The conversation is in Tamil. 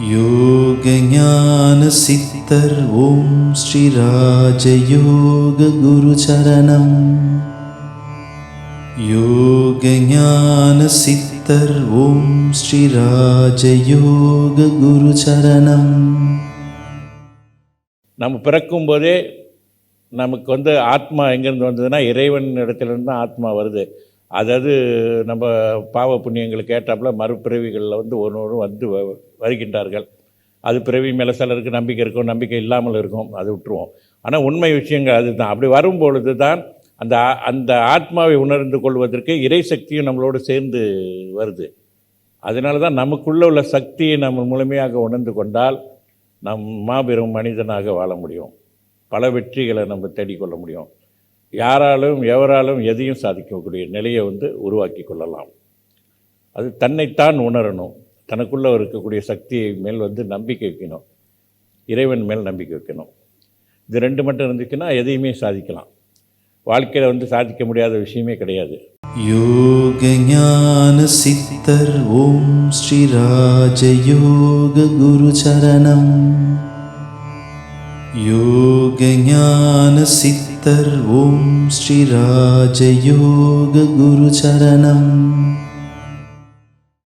யோக ஞான சித்தர் ஓம் ஸ்ரீ ராஜயோக குரு சரணம். யோக ஞான சித்தர் ஓம் ஸ்ரீ ராஜயோக குரு சரணம். நம்ம பிறக்கும்போதே நமக்கு ஆத்மா எங்கேருந்து வந்ததுன்னா இறைவன் இடத்துலேருந்து தான் ஆத்மா வருது. அதாவது நம்ம பாவ புண்ணியங்களுக்கு ஏற்றாப்புல மறுபிறவிகளில் ஒன்று வந்து வருகின்றார்கள். அது பிறவி மேலே சிலருக்கு நம்பிக்கை இருக்கும், நம்பிக்கை இல்லாமல் இருக்கும், அது விட்டுருவோம். ஆனால் உண்மை விஷயங்கள் அதுதான். அப்படி வரும்பொழுது தான் அந்த ஆத்மாவை உணர்ந்து கொள்வதற்கு இறை சக்தியும் நம்மளோடு சேர்ந்து வருது. அதனால தான் நமக்குள்ளே உள்ள சக்தியை நம்ம முழுமையாக உணர்ந்து கொண்டால் நம் மாபெரும் மனிதனாக வாழ முடியும். பல வெற்றிகளை நம்ம தேடிக்கொள்ள முடியும். யாராலும் எவராலும் எதையும் சாதிக்கக்கூடிய நிலையை உருவாக்கி கொள்ளலாம். அது தன்னைத்தான் உணரணும். தனக்குள்ளே இருக்கக்கூடிய சக்தியை மேல் நம்பிக்கை வைக்கணும். இறைவன் மேல் நம்பிக்கை வைக்கணும். இது ரெண்டு மட்டும் இருந்துச்சுன்னா எதையுமே சாதிக்கலாம். வாழ்க்கையில் சாதிக்க முடியாத விஷயமே கிடையாது. யோக ஞான சித்தர் ஓம் ஸ்ரீ ராஜயோக குரு சரணம். யோக ஞான சித்தர் ஓம் ஸ்ரீ ராஜயோக குரு சரணம்.